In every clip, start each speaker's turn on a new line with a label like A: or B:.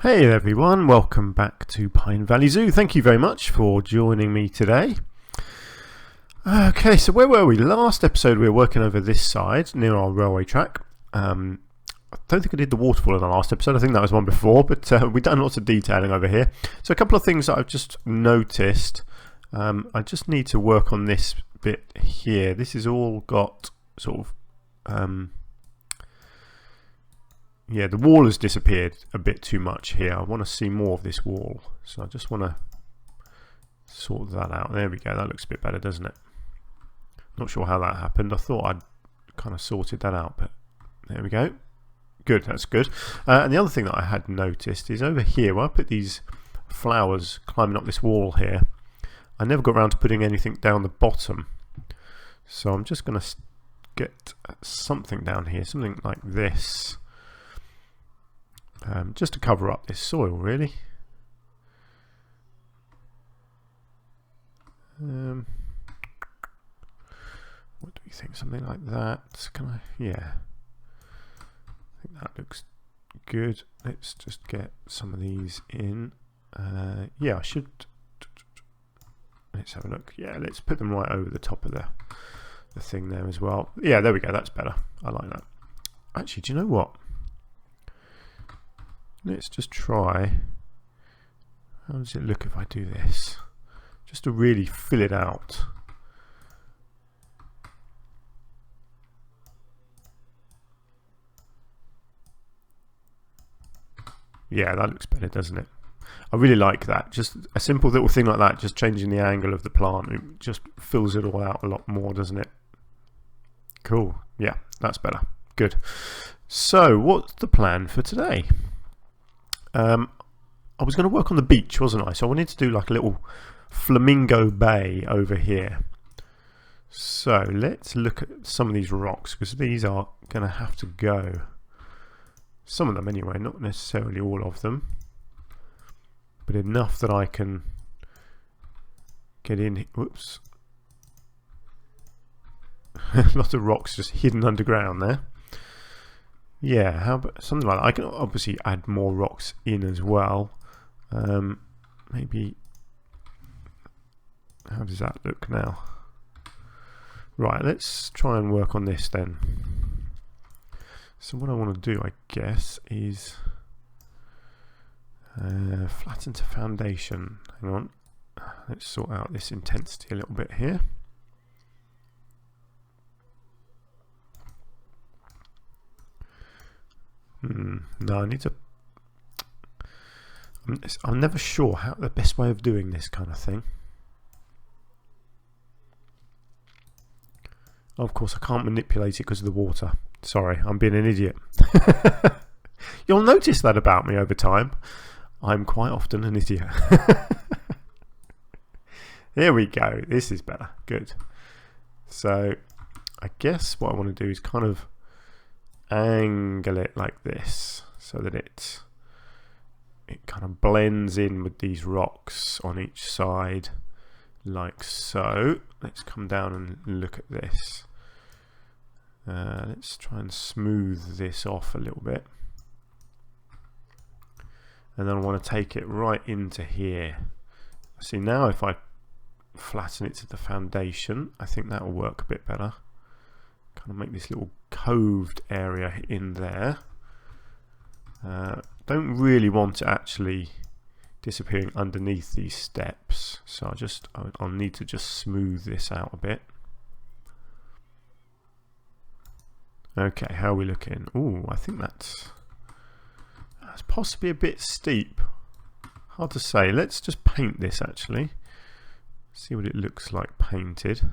A: Hey everyone, welcome back to Pine Valley Zoo. Thank you very much for joining me today. Okay, so where were we? Last episode we were working over this side near our railway track. I don't think I did the waterfall in the last episode. I think that was one before, but we've done lots of detailing over here. So a couple of things that I've just noticed. I just need to work on this bit here. This has all got sort of yeah, the wall has disappeared a bit too much here. I want to see more of this wall, so I just want to sort that out. There we go, that looks a bit better, doesn't it? Not sure how that happened. I thought I'd kind of sorted that out, but there we go. Good, that's good. And the other thing that I had noticed is over here, where I put these flowers climbing up this wall here, I never got around to putting anything down the bottom. So I'm just going to get something down here, something like this. Just to cover up this soil, really. What do you think? Something like that? Can I? Yeah. I think that looks good. Let's just get some of these in. Yeah, I should. Let's have a look. Yeah, let's put them right over the top of the thing there as well. Yeah, there we go. That's better. I like that. Actually, do you know what? Let's just try. How does it look if I do this? Just to really fill it out. Yeah, that looks better, doesn't it? I really like that. Just a simple little thing like that, just changing the angle of the plant, it just fills it all out a lot more, doesn't it? Cool. Yeah, that's better. Good. So, what's the plan for today? I was going to work on the beach, wasn't I? So I wanted to do like a little Flamingo Bay over here. So let's look at some of these rocks, because these are going to have to go. Some of them anyway, not necessarily all of them, but enough that I can get in. Whoops. A lot of rocks just hidden underground there. Yeah, how about something like that? I can obviously add more rocks in as well. Maybe, how does that look now? Right, let's try and work on this then. So what I want to do, I guess, is flatten to foundation. Hang on, let's sort out this intensity a little bit here. No, I need to. I'm never sure how the best way of doing this kind of thing. Oh, of course, I can't manipulate it because of the water. Sorry, I'm being an idiot. You'll notice that about me over time. I'm quite often an idiot. There we go. This is better. Good. So, I guess what I want to do is kind of angle it like this so that it kind of blends in with these rocks on each side like so. Let's come down and look at this. Let's try and smooth this off a little bit, and then I want to take it right into here. See, now if I flatten it to the foundation, I think that will work a bit better. Kind of make this little coved area in there. Don't really want it actually disappearing underneath these steps, so I'll need to just smooth this out a bit. Okay, how are we looking? Ooh, I think that's possibly a bit steep. Hard to say. Let's just paint this actually. See what it looks like painted.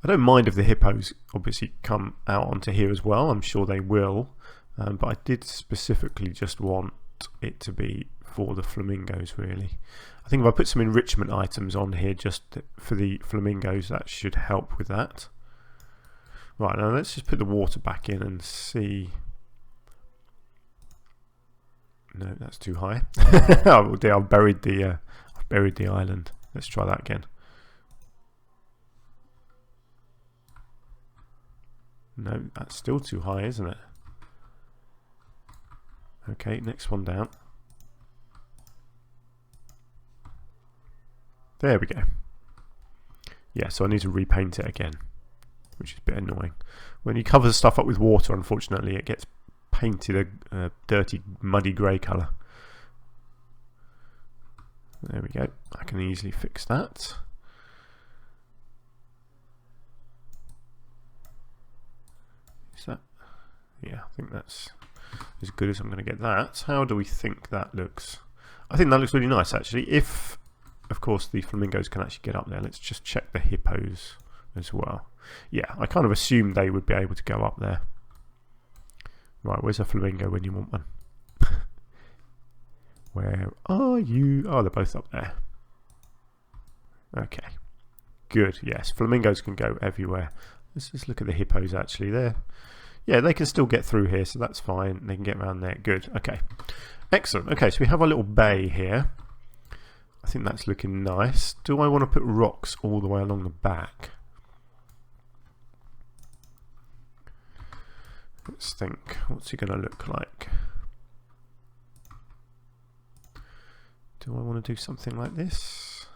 A: I don't mind if the hippos obviously come out onto here as well. I'm sure they will, but I did specifically just want it to be for the flamingos, really. I think if I put some enrichment items on here just for the flamingos, that should help with that. Right, now let's just put the water back in and see. No, that's too high. Oh dear, I've buried the island. Let's try that again. No, that's still too high, isn't it? Okay, next one down. There we go. Yeah, so I need to repaint it again, which is a bit annoying. When you cover the stuff up with water, unfortunately, it gets painted a dirty, muddy grey colour. There we go. I can easily fix that. Is that? Yeah, I think that's as good as I'm going to get that. How do we think that looks? I think that looks really nice, actually. If, of course, the flamingos can actually get up there. Let's just check the hippos as well. Yeah, I kind of assumed they would be able to go up there. Right, where's a flamingo when you want one? Where are you? Oh, they're both up there. Okay, good. Yes, flamingos can go everywhere. Let's just look at the hippos, actually. Yeah, they can still get through here, so that's fine. They can get around there. Good. Okay, excellent. Okay, so we have a little bay here. I think that's looking nice. Do I want to put rocks all the way along the back? Let's think. What's he going to look like? Do I want to do something like this?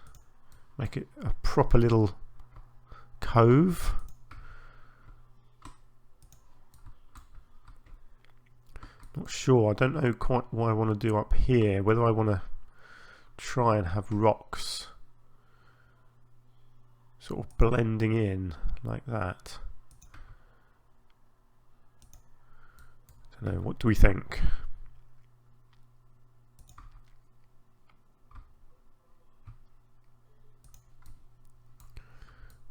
A: Make it a proper little cove. Not sure. I don't know quite what I want to do up here. Whether I want to try and have rocks sort of blending in like that. I don't know. What do we think?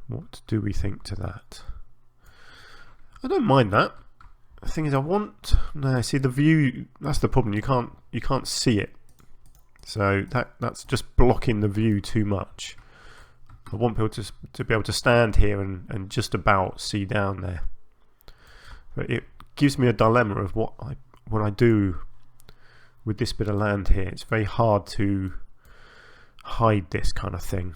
A: What do we think to that? I don't mind that. The thing is, no, see the view. That's the problem. You can't see it. So that's just blocking the view too much. I want people to be able to stand here and just about see down there. But it gives me a dilemma of what I do with this bit of land here. It's very hard to hide this kind of thing.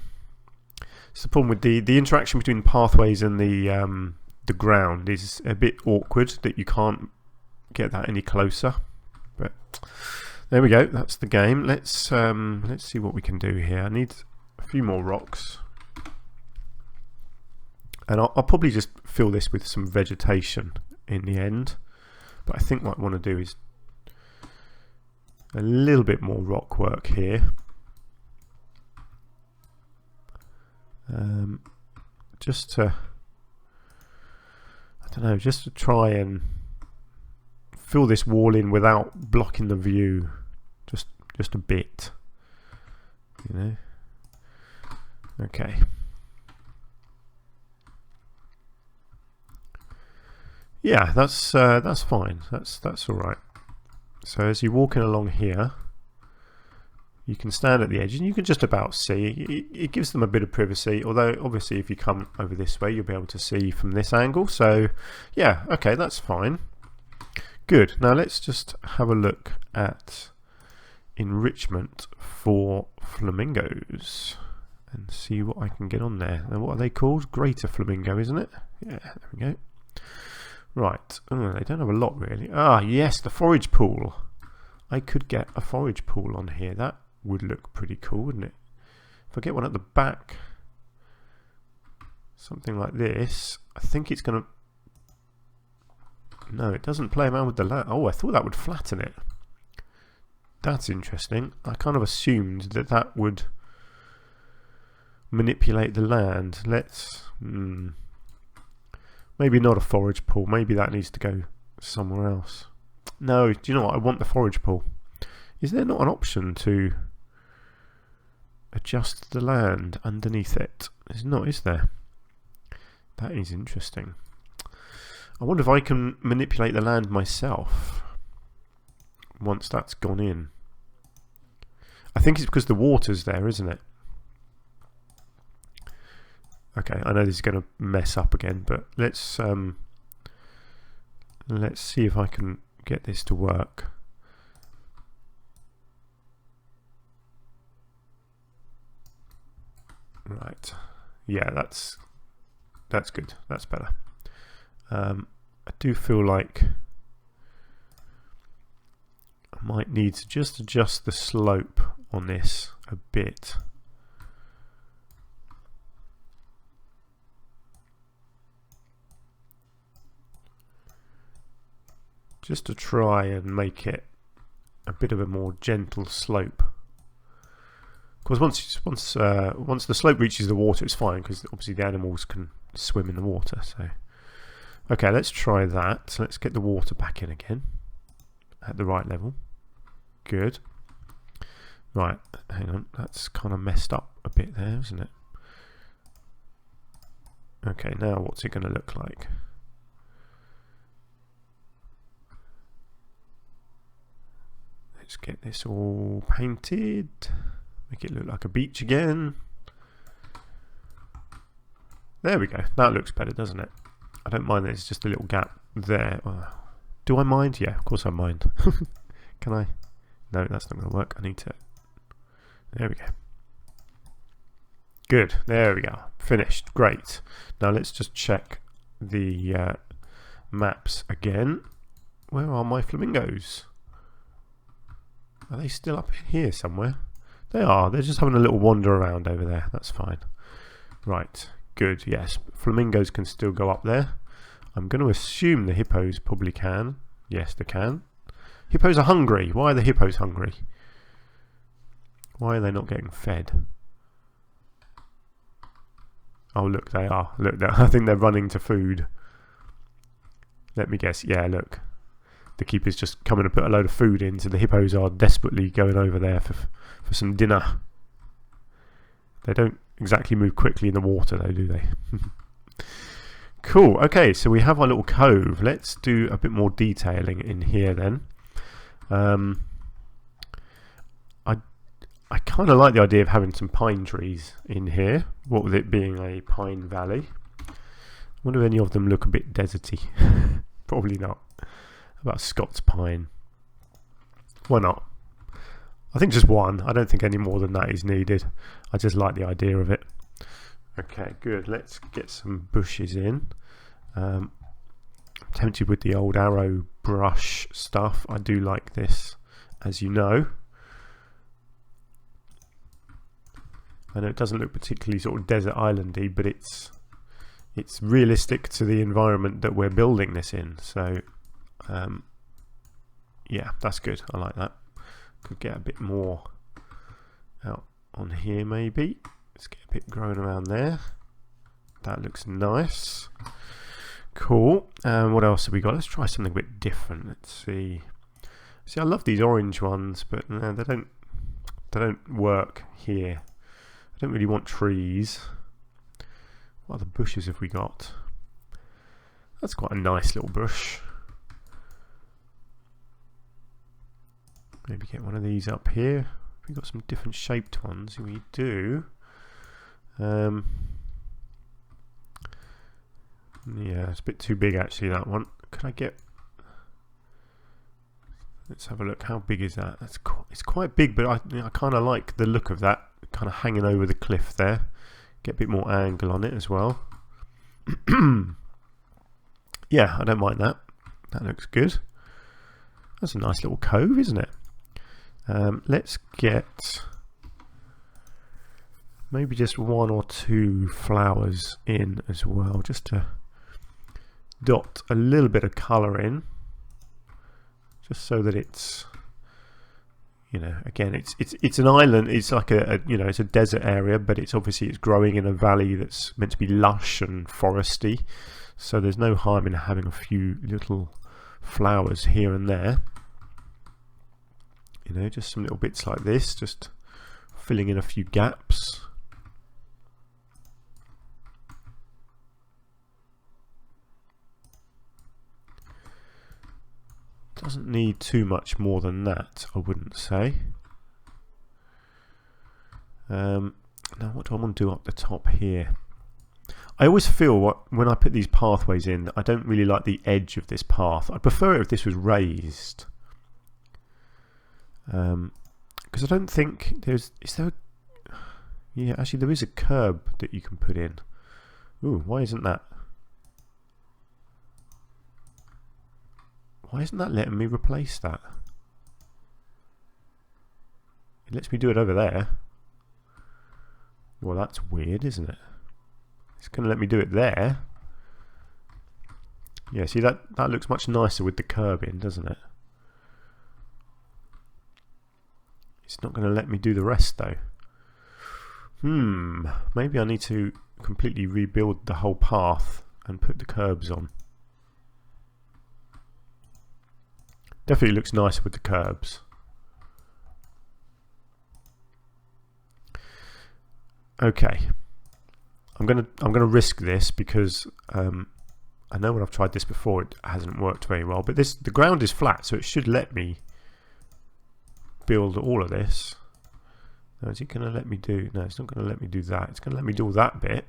A: It's the problem with the interaction between pathways and the ground is a bit awkward, that you can't get that any closer. But there we go. That's the game. Let's see what we can do here. I need a few more rocks, and I'll probably just fill this with some vegetation in the end. But I think what I want to do is a little bit more rock work here. Just to, I don't know, just to try and fill this wall in without blocking the view, just a bit, you know. Okay. Yeah, that's fine. That's all right. So as you're walking along here, you can stand at the edge and you can just about see. It gives them a bit of privacy, although obviously if you come over this way you'll be able to see from this angle. So yeah, okay, that's fine. Good. Now let's just have a look at enrichment for flamingos and see what I can get on there. Now, what are they called? Greater flamingo, isn't it? Yeah, there we go. Right. Oh, they don't have a lot really. Ah, yes, the forage pool. I could get a forage pool on here. That would look pretty cool, wouldn't it? If I get one at the back, something like this, I think it's going to... No, it doesn't play around with the land. Oh, I thought that would flatten it. That's interesting. I kind of assumed that would manipulate the land. Let's... Maybe not a forage pool. Maybe that needs to go somewhere else. No, do you know what? I want the forage pool. Is there not an option to adjust the land underneath it? There's not, is there? That is interesting. I wonder if I can manipulate the land myself once that's gone in. I think it's because the water's there, isn't it? Okay, I know this is going to mess up again, but let's see if I can get this to work. Right, yeah, that's good. That's better. I do feel like I Might need to just adjust the slope on this a bit. Just to try and make it a bit of a more gentle slope. Of course, once the slope reaches the water, it's fine because obviously the animals can swim in the water. So, okay, let's try that. So let's get the water back in again at the right level. Good. Right, hang on. That's kind of messed up a bit there, isn't it? Okay, now what's it going to look like? Let's get this all painted. Make it look like a beach again. There we go. That looks better, doesn't it? I don't mind there's just a little gap there. Do I mind? Yeah, of course I mind. Can I? No, that's not going to work. I need to... There we go. Good. There we go. Finished. Great. Now let's just check the maps again. Where are my flamingos? Are they still up here somewhere? They are. They're just having a little wander around over there. That's fine. Right. Good. Yes. Flamingos can still go up there. I'm going to assume the hippos probably can. Yes, they can. Hippos are hungry. Why are the hippos hungry? Why are they not getting fed? Oh, look, they are. Look, I think they're running to food. Let me guess. Yeah, look. The keeper's just coming to put a load of food in, so the hippos are desperately going over there for some dinner. They don't exactly move quickly in the water, though, do they? Cool. Okay, so we have our little cove. Let's do a bit more detailing in here then. I kind of like the idea of having some pine trees in here, what with it being a pine valley. I wonder if any of them look a bit deserty. Probably not. How about Scots pine? Why not? I think just one. I don't think any more than that is needed. I just like the idea of it. Okay, good. Let's get some bushes in. I'm tempted with the old arrow brush stuff. I do like this, as you know. I know it doesn't look particularly sort of desert islandy, but it's realistic to the environment that we're building this in. So, yeah, that's good. I like that. Could get a bit more out on here maybe. Let's get a bit growing around there. That looks nice. Cool. What else have we got? Let's try something a bit different. Let's see. See, I love these orange ones, but no, they don't work here. I don't really want trees. What other bushes have we got? That's quite a nice little bush. Maybe get one of these up here. We've got some different shaped ones. We do. Yeah, it's a bit too big actually, that one. Could I get... Let's have a look. How big is that? It's quite big, but I kind of like the look of that. Kind of hanging over the cliff there. Get a bit more angle on it as well. Yeah, I don't mind that. That looks good. That's a nice little cove, isn't it? Let's get maybe just one or two flowers in as well, just to dot a little bit of colour in, just so that it's, you know, again, it's an island. It's like a you know, it's a desert area, but it's growing in a valley that's meant to be lush and foresty. So there's no harm in having a few little flowers here and there. You know, just some little bits like this, just filling in a few gaps. Doesn't need too much more than that, I wouldn't say. Now what do I want to do up the top here? I always feel when I put these pathways in, I don't really like the edge of this path. I'd prefer it if this was raised. Because I don't think is there yeah, actually there is a curb that you can put in. Ooh, why isn't that letting me replace that? It lets me do it over there. Well, that's weird, isn't it? It's going to let me do it there. Yeah, see, that looks much nicer with the curb in, doesn't it? It's not going to let me do the rest, though. Maybe I need to completely rebuild the whole path and put the curbs on. Definitely looks nicer with the curbs. Okay, I'm gonna risk this because I know when I've tried this before it hasn't worked very well. But the ground is flat, so it should let me build all of this. Now, is it going to let me do? No, it's not going to let me do that. It's going to let me do all that bit,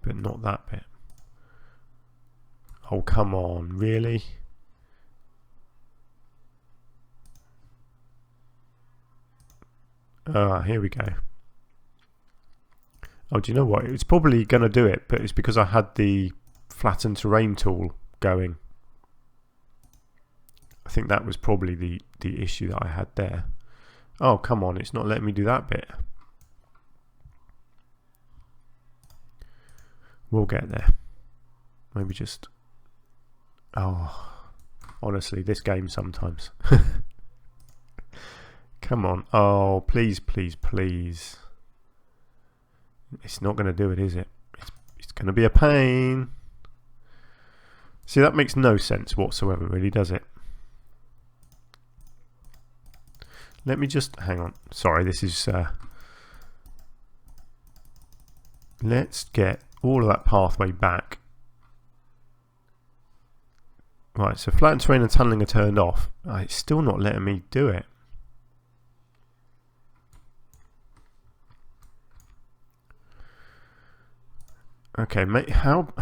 A: but not that bit. Oh, come on, really? Ah, here we go. Oh, do you know what? It's probably going to do it, but it's because I had the flatten terrain tool going. I think that was probably the issue that I had there. Oh, come on, it's not letting me do that bit. We'll get there. Maybe just... Oh, honestly, this game sometimes. Come on. Oh, please, please, please. It's not going to do it, is it? It's going to be a pain. See, that makes no sense whatsoever, really, does it? Let me just... Hang on. Sorry, this is... Let's get all of that pathway back. Right, so flattened terrain and tunneling are turned off. It's still not letting me do it. Okay, mate, how...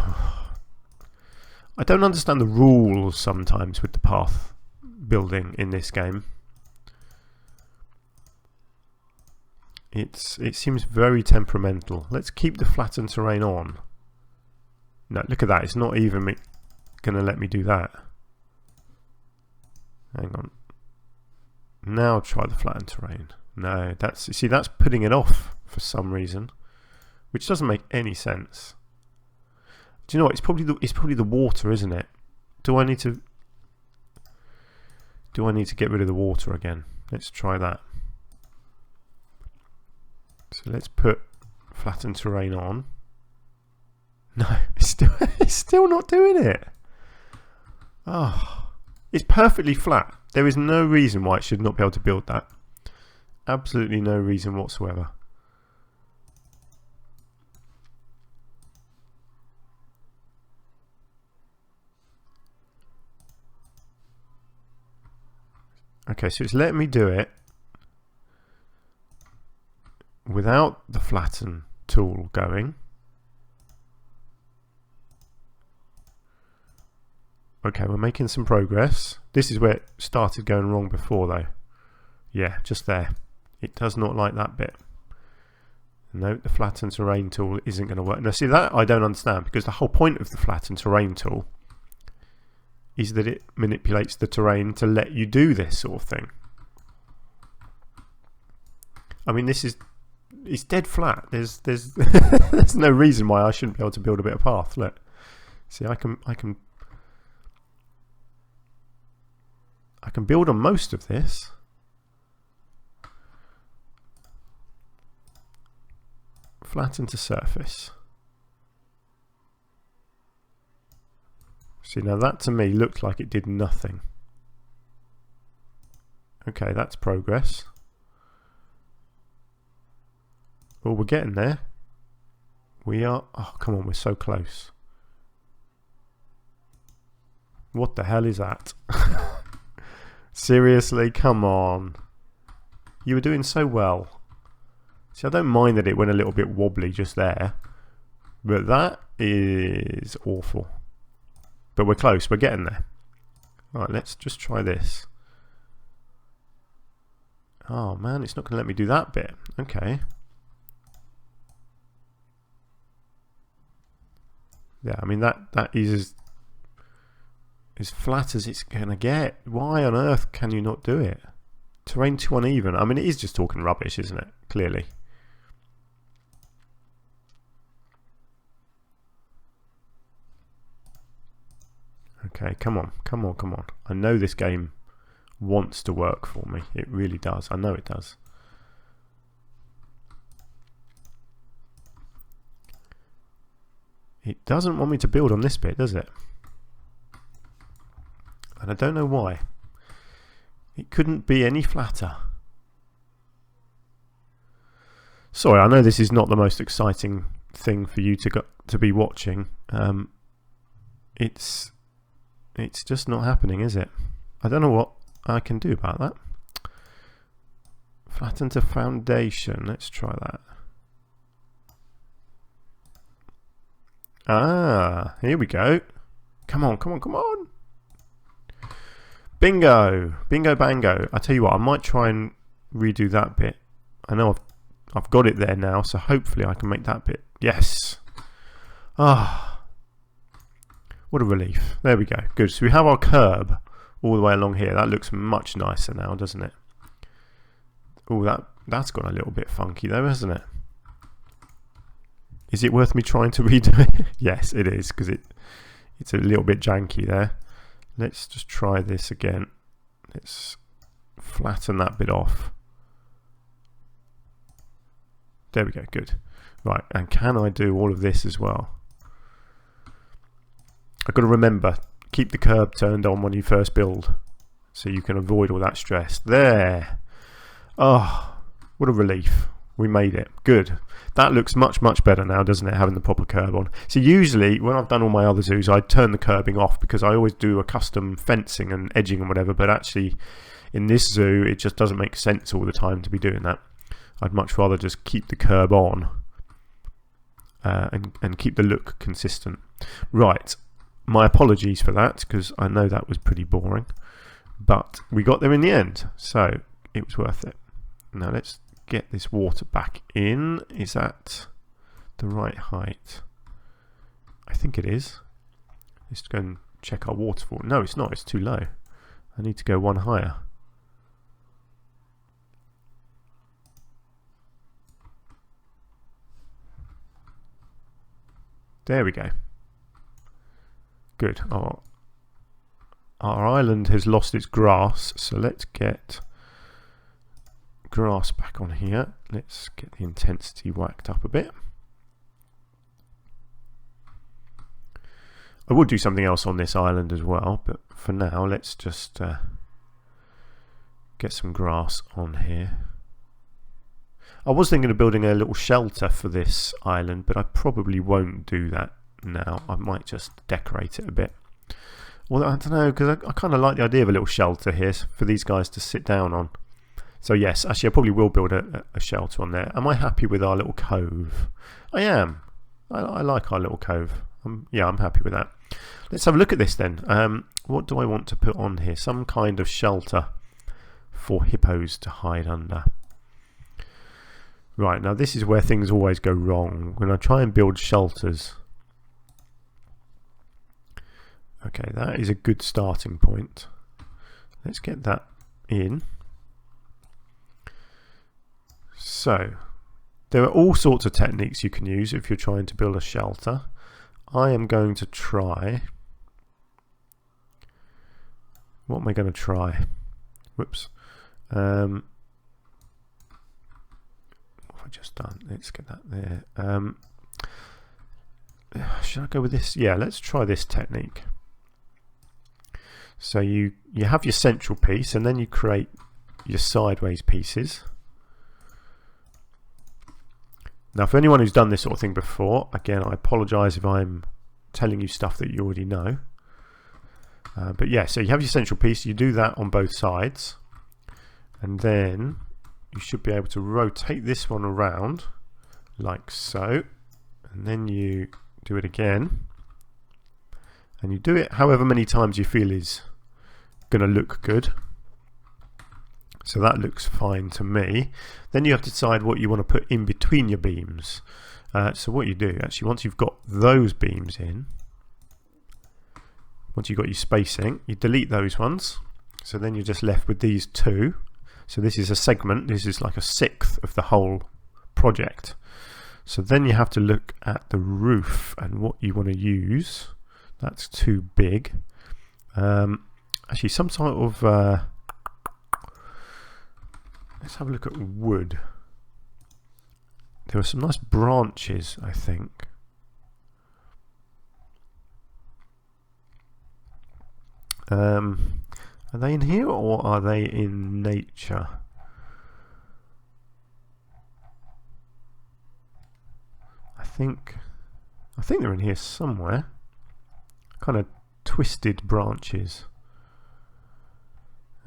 A: I don't understand the rules sometimes with the path building in this game. It seems very temperamental. Let's keep the flattened terrain on. No, look at that. It's not even going to let me do that. Hang on. Now try the flattened terrain. No, see, that's putting it off for some reason, which doesn't make any sense. Do you know what? It's probably the water, isn't it? Do I need to get rid of the water again? Let's try that. So let's put flattened terrain on. No, it's still not doing it. Oh, it's perfectly flat. There is no reason why it should not be able to build that. Absolutely no reason whatsoever. Okay, so it's letting me do it without the flatten tool going. Okay, we're making some progress. This is where it started going wrong before, though. Yeah, just there. It does not like that bit. No, the flatten terrain tool isn't going to work. Now, see, that I don't understand, because the whole point of the flatten terrain tool is that it manipulates the terrain to let you do this sort of thing. I mean, it's dead flat. There's there's no reason why I shouldn't be able to build a bit of path. Look, see, I can build on most of this. Flatten to surface. See, now that to me looked like it did nothing. Okay, that's progress. Well, we're getting there. We are... Oh, come on, we're so close. What the hell is that? Seriously, come on. You were doing so well. See, I don't mind that it went a little bit wobbly just there, but that is awful. But we're close, we're getting there. Right, let's just try this. Oh man, it's not going to let me do that bit. Okay. Yeah, I mean that is as flat as it's going to get. Why on earth can you not do it? Terrain too uneven. I mean, it is just talking rubbish, isn't it? Clearly. Okay, come on, come on, come on. I know this game wants to work for me. It really does. I know it does. It doesn't want me to build on this bit, does it? And I don't know why. It couldn't be any flatter. Sorry, I know this is not the most exciting thing for you to be watching. It's just not happening, is it? I don't know what I can do about that. Flatten to foundation. Let's try that. Ah, here we go. Come on, come on, come on. Bingo. Bingo bango. I tell you what, I might try and redo that bit. I know I've got it there now, so hopefully I can make that bit. Yes. Ah. What a relief. There we go. Good. So we have our curb all the way along here. That looks much nicer now, doesn't it? Oh, that's gone a little bit funky though, hasn't it? Is it worth me trying to redo it? Yes, it is, because it's a little bit janky there. Let's just try this again. Let's flatten that bit off. There we go, good. Right, and can I do all of this as well? I've got to remember, keep the curb turned on when you first build, so you can avoid all that stress. There. Oh, what a relief. We made it. Good. That looks much, much better now, doesn't it, having the proper curb on? So usually, when I've done all my other zoos, I turn the curbing off because I always do a custom fencing and edging and whatever, but actually, in this zoo, it just doesn't make sense all the time to be doing that. I'd much rather just keep the curb on and keep the look consistent. Right. My apologies for that, because I know that was pretty boring, but we got there in the end, so it was worth it. Now let's get this water back in. Is that the right height? I think it is. Let's go and check our waterfall. No, it's not. It's too low. I need to go one higher. There we go. Good. Our island has lost its grass, so let's get grass back on here. Let's get the intensity whacked up a bit. I would do something else on this island as well, but for now let's just get some grass on here. I was thinking of building a little shelter for this island, but I probably won't do that now. I might just decorate it a bit. Well, I don't know, because I kind of like the idea of a little shelter here for these guys to sit down on. So yes, actually I probably will build a shelter on there. Am I happy with our little cove? I am. I like our little cove. Yeah, I'm happy with that. Let's have a look at this then. What do I want to put on here? Some kind of shelter for hippos to hide under. Right, now this is where things always go wrong. When I try and build shelters. Okay, that is a good starting point. Let's get that in. So, there are all sorts of techniques you can use if you're trying to build a shelter. I am going to try... What am I going to try? Whoops. What have I just done? Let's get that there. Should I go with this? Yeah, let's try this technique. So you have your central piece, and then you create your sideways pieces. Now, for anyone who's done this sort of thing before, again, I apologise if I'm telling you stuff that you already know. But yeah, so you have your central piece, you do that on both sides, and then you should be able to rotate this one around like so, and then you do it again, and you do it however many times you feel is going to look good. So that looks fine to me. Then you have to decide what you want to put in between your beams. So what you do, actually, once you've got those beams in, once you've got your spacing, you delete those ones. So then you're just left with these two. So this is a segment, this is like a sixth of the whole project. So then you have to look at the roof and what you want to use. That's too big. Actually, some sort of let's have a look at wood. There are some nice branches, I think. Are they in here or are they in nature? I think they're in here somewhere. Kind of twisted branches.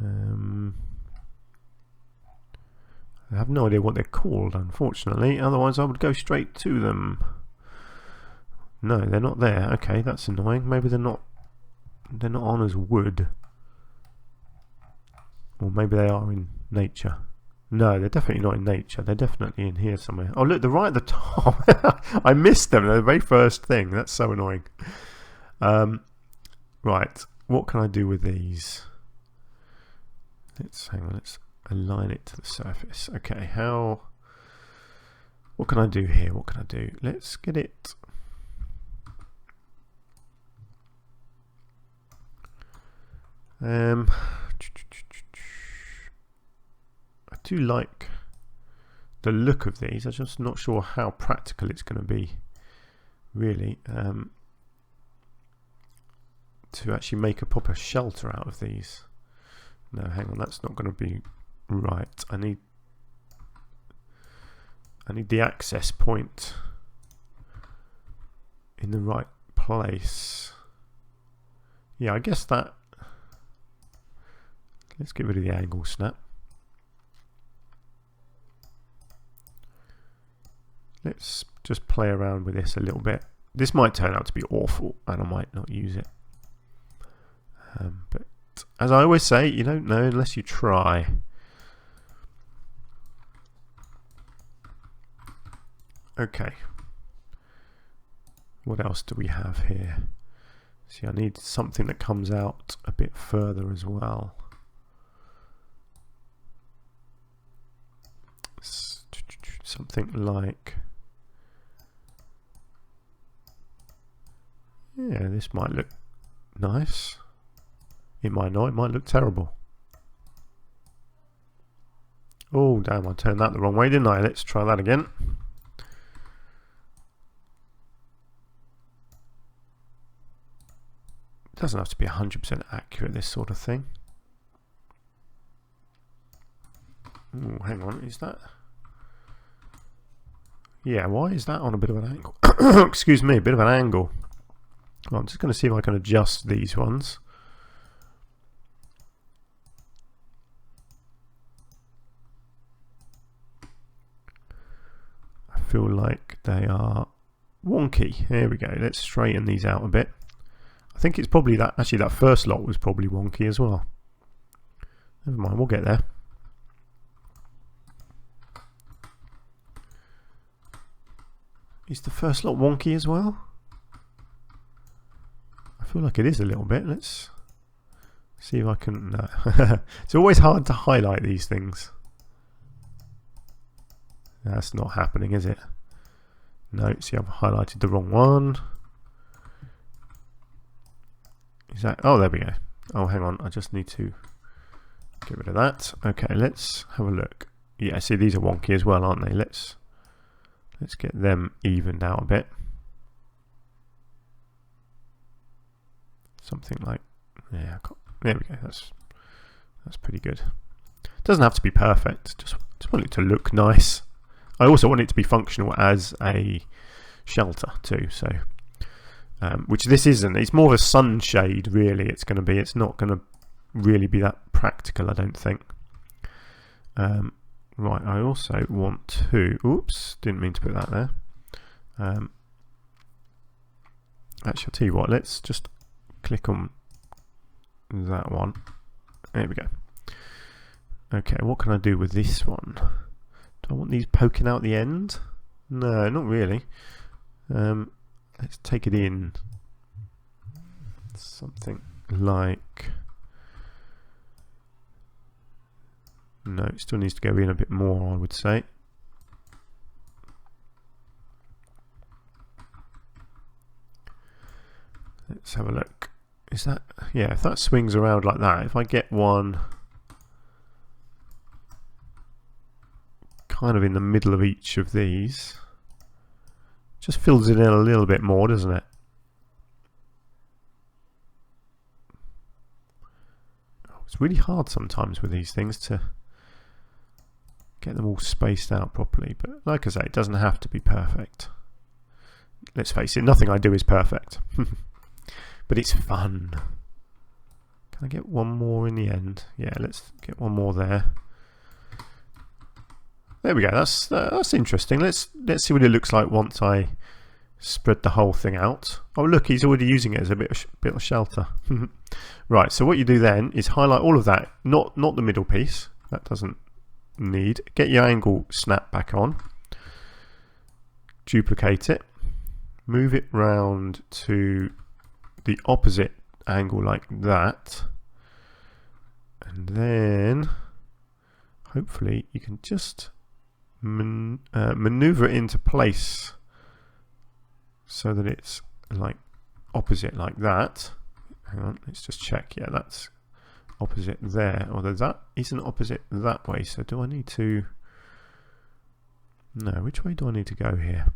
A: I have no idea what they're called, unfortunately. Otherwise, I would go straight to them. No, they're not there. Okay, that's annoying. Maybe they're not on as wood. Or maybe they are in nature. No, they're definitely not in nature. They're definitely in here somewhere. Oh, look, they're right at the top. I missed them. They're the very first thing. That's so annoying. Right, what can I do with these? Let's align it to the surface. Okay, what can I do here? What can I do? Let's get it. I do like the look of these. I'm just not sure how practical it's going to be, really, to actually make a proper shelter out of these. No, hang on, that's not going to be right. I need the access point in the right place. Yeah, I guess that. Let's get rid of the angle snap. Let's just play around with this a little bit. This might turn out to be awful and I might not use it. But as I always say, you don't know unless you try. Okay. What else do we have here? See, I need something that comes out a bit further as well. Something like, yeah, this might look nice. It might not, it might look terrible. Oh damn, I turned that the wrong way, didn't I? Let's try that again. It doesn't have to be 100% accurate, this sort of thing. Oh, hang on, is that? Yeah, why is that on a bit of an angle? Excuse me, a bit of an angle. Well, I'm just going to see if I can adjust these ones. I feel like they are wonky. There we go. Let's straighten these out a bit. I think it's probably that, actually that first lot was probably wonky as well. Never mind, we'll get there. Is the first lot wonky as well? I feel like it is a little bit. Let's see if I can. No. It's always hard to highlight these things. That's not happening, is it? No, see, I've highlighted the wrong one. Is that? Oh, there we go. Oh, hang on. I just need to get rid of that. Okay, let's have a look. Yeah, see, these are wonky as well, aren't they? Let's get them evened out a bit. Something like, yeah, there we go. That's pretty good. It doesn't have to be perfect. Just want it to look nice. I also want it to be functional as a shelter too. So, which this isn't. It's more of a sunshade, really. It's going to be. It's not going to really be that practical, I don't think. Right, I also want to, oops, didn't mean to put that there. Actually, I'll tell you what, let's just click on that one. There we go. Okay, what can I do with this one? Do I want these poking out the end? No, not really. Let's take it in something like, no, it still needs to go in a bit more, I would say. Let's have a look. Is that, yeah, if that swings around like that, if I get one kind of in the middle of each of these, just fills it in a little bit more, doesn't it? It's really hard sometimes with these things to get them all spaced out properly, but like I say, it doesn't have to be perfect. Let's face it, nothing I do is perfect. But it's fun. Can I get one more in the end? Yeah, let's get one more there. There we go. That's interesting. Let's see what it looks like once I spread the whole thing out. Oh look, he's already using it as a bit of shelter. Right. So what you do then is highlight all of that, not the middle piece. That doesn't need. Get your angle snap back on. Duplicate it. Move it round to the opposite angle like that, and then hopefully you can just maneuver it into place so that it's like opposite like that. Hang on, let's just check. Yeah, that's opposite there, although that isn't opposite that way. So do I need to, no, which way do I need to go here?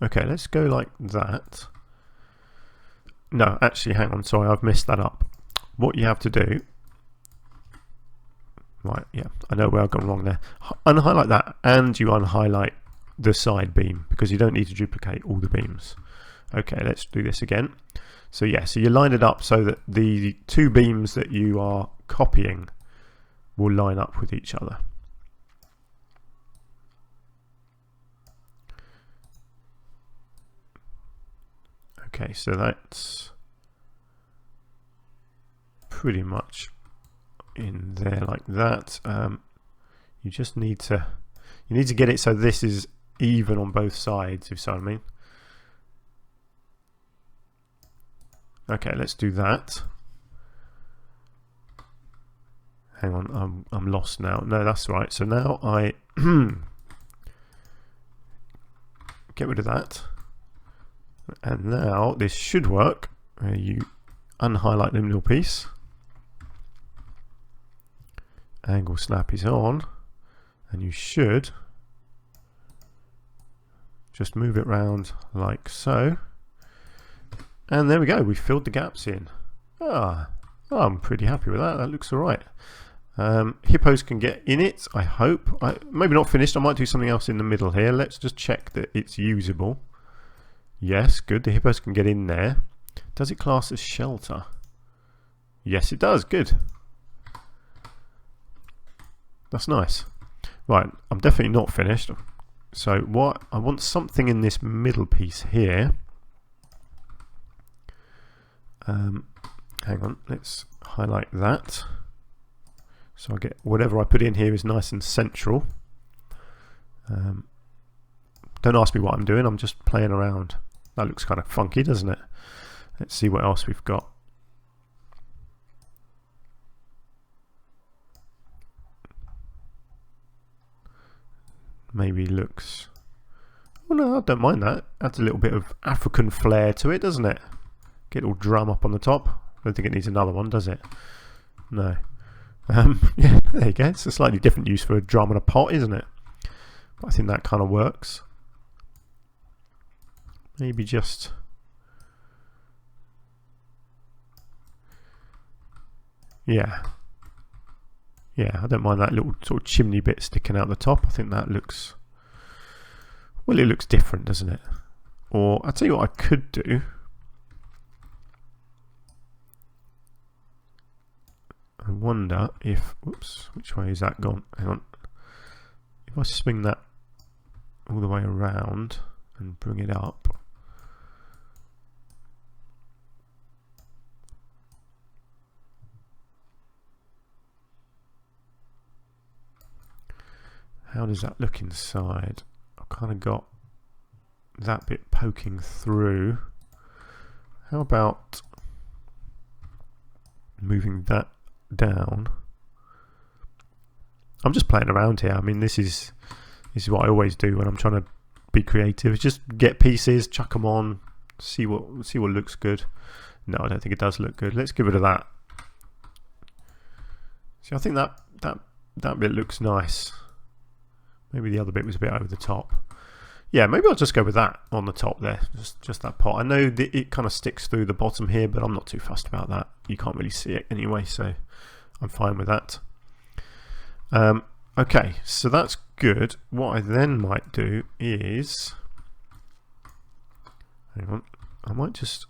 A: Okay, let's go like that. No, actually, hang on, sorry, I've messed that up. What you have to do, right, yeah, I know where I've gone wrong there. Unhighlight that, and you unhighlight the side beam, because you don't need to duplicate all the beams. Okay, let's do this again. So yeah, so you line it up so that the two beams that you are copying will line up with each other. Okay, so that's pretty much in there like that. You just need to get it so this is even on both sides, if you see what I mean. Okay, let's do that. Hang on, I'm lost now. No, that's right. So now I get rid of that. And now this should work. You unhighlight the middle piece. Angle snap is on. And you should just move it round like so. And there we go. We filled the gaps in. I'm pretty happy with that. That looks alright. Hippos can get in it, I hope. Maybe not finished. I might do something else in the middle here. Let's just check that it's usable. Yes, good. The hippos can get in there. Does it class as shelter? Yes, it does. Good. That's nice. Right, I'm definitely not finished. So what I want something in this middle piece here. Hang on, let's highlight that. So I get whatever I put in here is nice and central. Don't ask me what I'm doing. I'm just playing around. That looks kind of funky, doesn't it? Let's see what else we've got. Maybe looks... Oh no, I don't mind that. Adds a little bit of African flair to it, doesn't it? Get a little drum up on the top. I don't think it needs another one, does it? No. Yeah, there you go. It's a slightly different use for a drum and a pot, isn't it? But I think that kind of works. Maybe just... Yeah. Yeah, I don't mind that little sort of chimney bit sticking out the top. I think that looks... Well, it looks different, doesn't it? Or, I'll tell you what I could do. I wonder if... Whoops, which way is that gone? Hang on. If I swing that all the way around and bring it up... How does that look inside? I've kind of got that bit poking through. How about moving that down? I'm just playing around here. I mean, this is what I always do when I'm trying to be creative. Just get pieces, chuck them on, see what looks good. No, I don't think it does look good. Let's get rid of that. See, I think that bit looks nice. Maybe the other bit was a bit over the top. Yeah, maybe I'll just go with that on the top there. Just that pot. I know that it kind of sticks through the bottom here, but I'm not too fussed about that. You can't really see it anyway, so I'm fine with that. Okay, so that's good. What I then might do is, hang on, I might just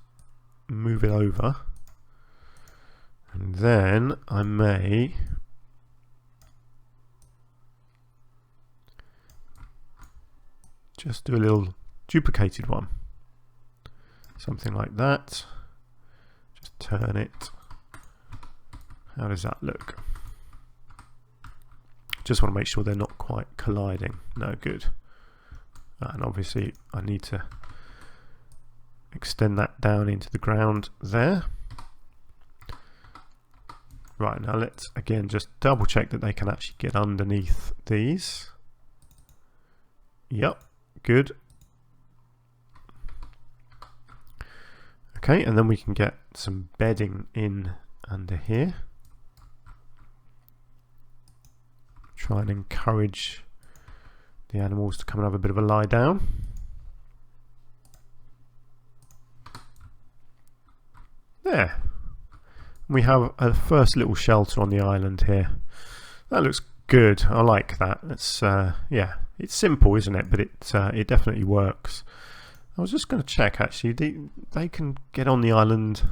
A: move it over, and then I may just do a little duplicated one, something like that. Just turn it. How does that look? Just want to make sure they're not quite colliding. No, good. And obviously I need to extend that down into the ground there. Right, now let's again just double check that they can actually get underneath these. Yep, good. Okay, and then we can get some bedding in under here. Try and encourage the animals to come and have a bit of a lie down. There. We have a first little shelter on the island here. That looks good. I like that. It's yeah, it's simple, isn't it? But it definitely works. I was just going to check actually. They can get on the island.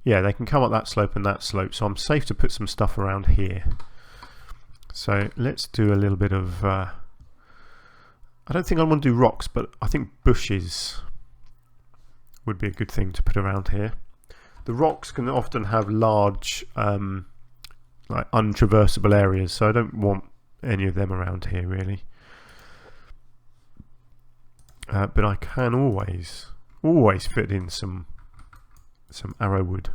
A: Yeah, they can come up that slope and that slope. So I'm safe to put some stuff around here. So let's do a little bit of, I don't think I want to do rocks, but I think bushes would be a good thing to put around here. The rocks can often have large, like untraversable areas, so I don't want any of them around here really. But I can always fit in some arrowwood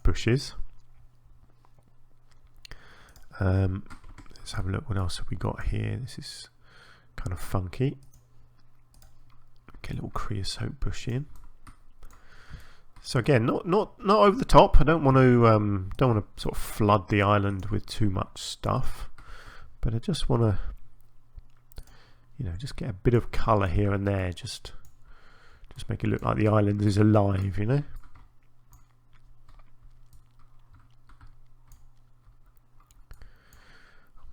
A: bushes. Let's have a look. What else have we got here? This is kind of funky. Get a little creosote bush in. So again, not over the top. I don't want to sort of flood the island with too much stuff, but I just want to, you know, just get a bit of colour here and there. Just make it look like the island is alive, you know.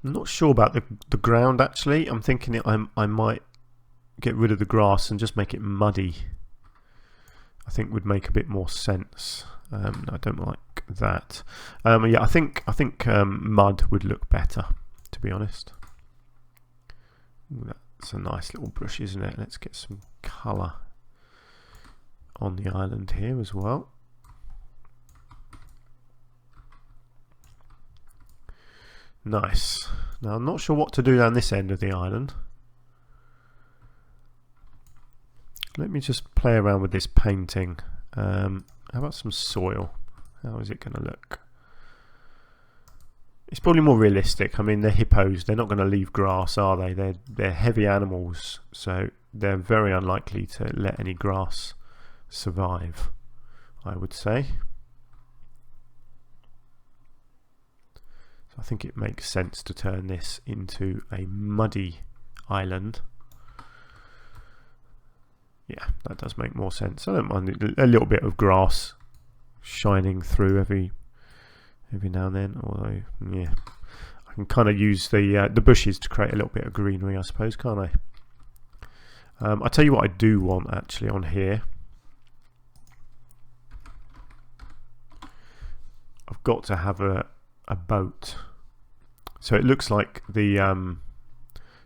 A: I'm not sure about the ground actually. I'm thinking I might get rid of the grass and just make it muddy. I think would make a bit more sense. I don't like that. Yeah, I think mud would look better, to be honest. Ooh, that's a nice little brush, isn't it? Let's get some colour on the island here as well. Nice. Now I'm not sure what to do down this end of the island. Let me just play around with this painting. How about some soil? How is it going to look? It's probably more realistic. I mean, they're hippos. They're not going to leave grass, are they? They're heavy animals, so they're very unlikely to let any grass survive, I would say. So I think it makes sense to turn this into a muddy island. Yeah, that does make more sense. I don't mind a little bit of grass shining through every now and then. Although, yeah, I can kind of use the bushes to create a little bit of greenery, I suppose, can't I? I'll tell you what I do want actually on here. I've got to have a boat, so it looks like the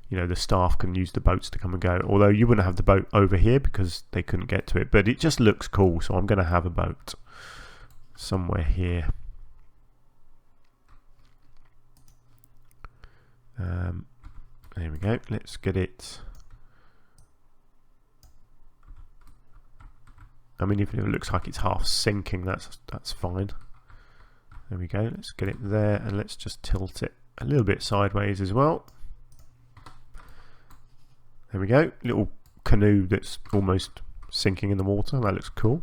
A: you know, the staff can use the boats to come and go, although you wouldn't have the boat over here because they couldn't get to it, but it just looks cool, so I'm going to have a boat somewhere here. There we go. Let's get it. I mean, if it looks like it's half sinking, that's fine. There we go. Let's get it there, and let's just tilt it a little bit sideways as well. There we go. Little canoe that's almost sinking in the water. That looks cool.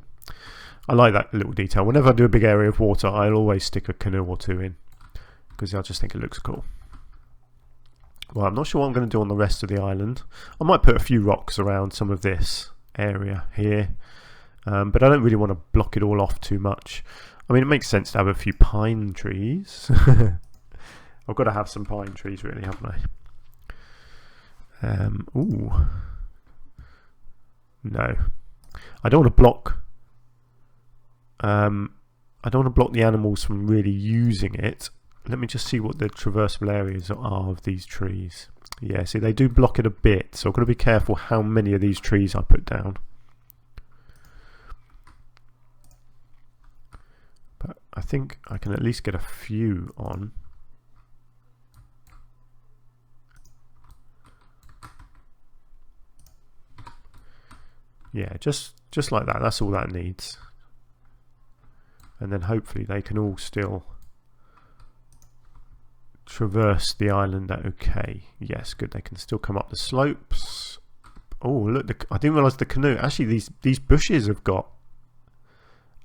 A: I like that little detail. Whenever I do a big area of water, I'll always stick a canoe or two in because I just think it looks cool. Well, I'm not sure what I'm going to do on the rest of the island. I might put a few rocks around some of this area here, but I don't really want to block it all off too much. I mean, it makes sense to have a few pine trees. I've got to have some pine trees, really, haven't I? Ooh. No. I don't want to block... I don't want to block the animals from really using it. Let me just see what the traversable areas are of these trees. Yeah, see, they do block it a bit, so I've got to be careful how many of these trees I put down. But I think I can at least get a few on. Yeah, just like that. That's all that needs. And then hopefully they can all still traverse the island. Okay, yes, good. They can still come up the slopes. Oh, look! I didn't realise the canoe. Actually, these bushes have got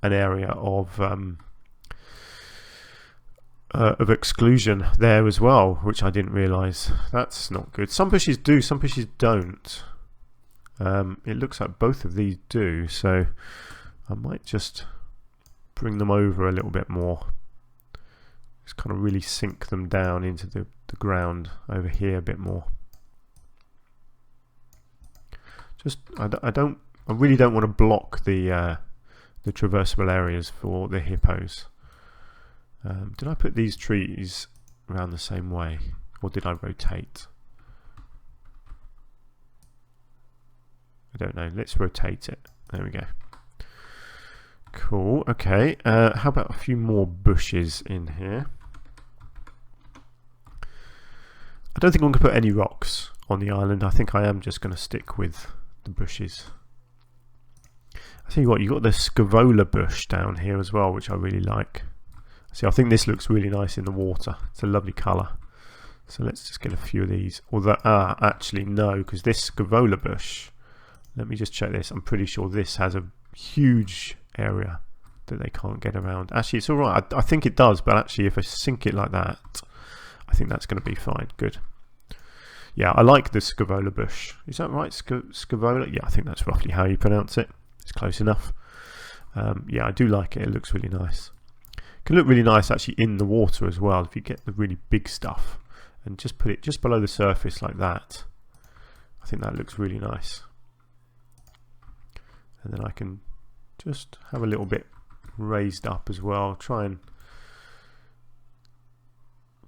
A: an area of exclusion there as well, which I didn't realise. That's not good. Some bushes do, some bushes don't. It looks like both of these do, so I might just bring them over a little bit more. Just kind of really sink them down into the ground over here a bit more. Just I really don't want to block the traversable areas for the hippos. Did I put these trees around the same way, or did I rotate? I don't know. Let's rotate it. There we go. Cool. Okay. How about a few more bushes in here? I don't think I'm going to put any rocks on the island. I think I am just going to stick with the bushes. I tell you what, you've got the scaevola bush down here as well, which I really like. See, I think this looks really nice in the water. It's a lovely colour. So let's just get a few of these. Although, actually no, because this scaevola bush, let me just check this. I'm pretty sure this has a huge area that they can't get around. Actually, it's alright. I think it does, but actually if I sink it like that, I think that's going to be fine. Good. Yeah, I like the scaevola bush. Is that right? Scaevola? Yeah, I think that's roughly how you pronounce it. It's close enough. Yeah, I do like it. It looks really nice. It can look really nice actually in the water as well if you get the really big stuff and just put it just below the surface like that. I think that looks really nice. And then I can just have a little bit raised up as well. Try and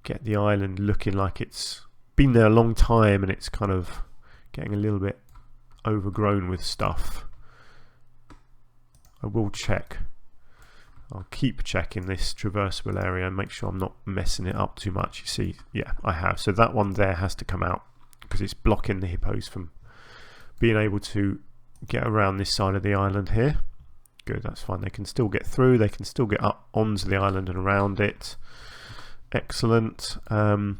A: get the island looking like it's been there a long time and it's kind of getting a little bit overgrown with stuff. I will check. I'll keep checking this traversable area and make sure I'm not messing it up too much. You see, yeah, I have. So that one there has to come out because it's blocking the hippos from being able to get around this side of the island here. Good, that's fine. They can still get through. They can still get up onto the island and around it. Excellent. Do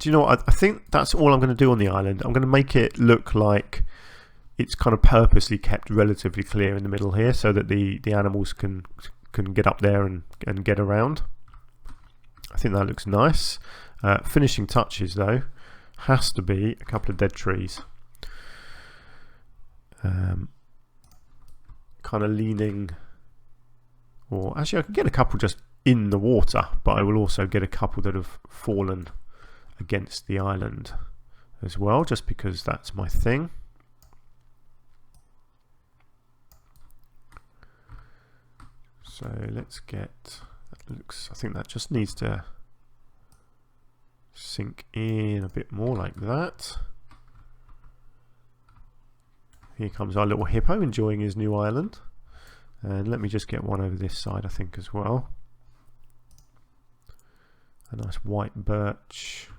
A: you know what? I think that's all I'm going to do on the island. I'm going to make it look like it's kind of purposely kept relatively clear in the middle here so that the animals can get up there and get around. I think that looks nice. Finishing touches though has to be a couple of dead trees. Kind of leaning, or actually I can get a couple just in the water, but I will also get a couple that have fallen against the island as well, just because that's my thing. So let's get, that looks, I think that just needs to sink in a bit more like that. Here comes our little hippo enjoying his new island. And let me just get one over this side, I think, as well. A nice white birch.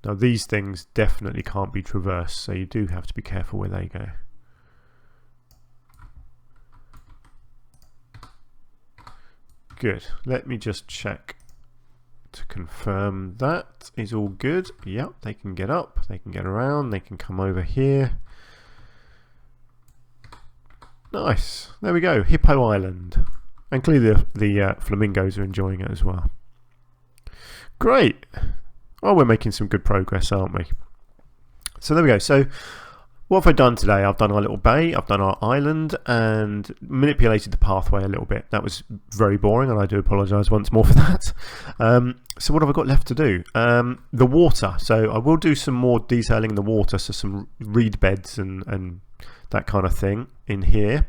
A: Now these things definitely can't be traversed, so you do have to be careful where they go. Good. Let me just check to confirm that is all good. Yep, they can get up, they can get around, they can come over here. Nice. There we go. Hippo Island. And clearly the flamingos are enjoying it as well. Great. Oh, we're making some good progress, aren't we? So there we go. So what have I done today? I've done our little bay, I've done our island, and manipulated the pathway a little bit. That was very boring, and I do apologise once more for that. So what have I got left to do? The water. So I will do some more detailing in the water, so some reed beds and that kind of thing in here.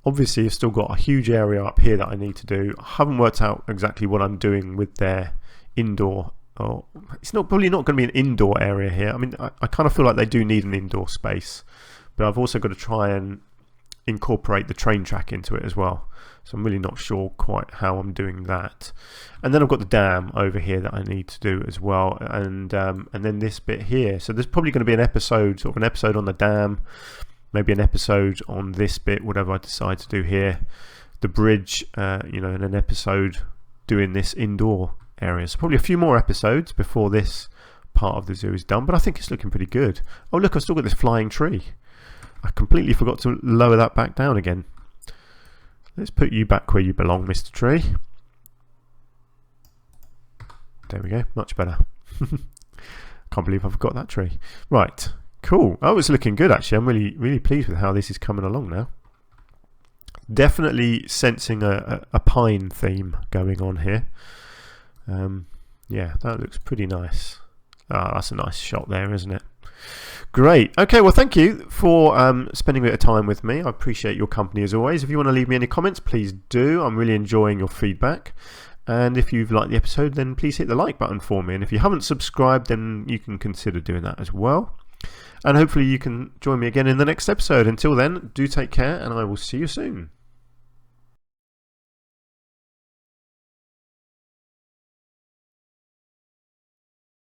A: Obviously, I've still got a huge area up here that I need to do. I haven't worked out exactly what I'm doing with their indoor. Oh, it's probably not going to be an indoor area here. I mean, I kind of feel like they do need an indoor space, but I've also got to try and incorporate the train track into it as well. So I'm really not sure quite how I'm doing that. And then I've got the dam over here that I need to do as well, and then this bit here. So there's probably going to be an episode, sort of an episode on the dam, maybe an episode on this bit, whatever I decide to do here, the bridge, you know, and an episode doing this indoor area. So probably a few more episodes before this part of the zoo is done, but I think it's looking pretty good. Oh look, I've still got this flying tree. I completely forgot to lower that back down again. Let's put you back where you belong, Mr. Tree. There we go, much better. Can't believe I forgot that tree. Right, cool. Oh, it's looking good actually. I'm really pleased with how this is coming along now. Definitely sensing a pine theme going on here. Yeah, that looks pretty nice. Ah, that's a nice shot there, isn't it? Great. Okay, well, thank you for spending a bit of time with me. I appreciate your company as always. If you want to leave me any comments, please do. I'm really enjoying your feedback. And if you've liked the episode, then please hit the like button for me. And if you haven't subscribed, then you can consider doing that as well. And hopefully you can join me again in the next episode. Until then, do take care, and I will see you soon.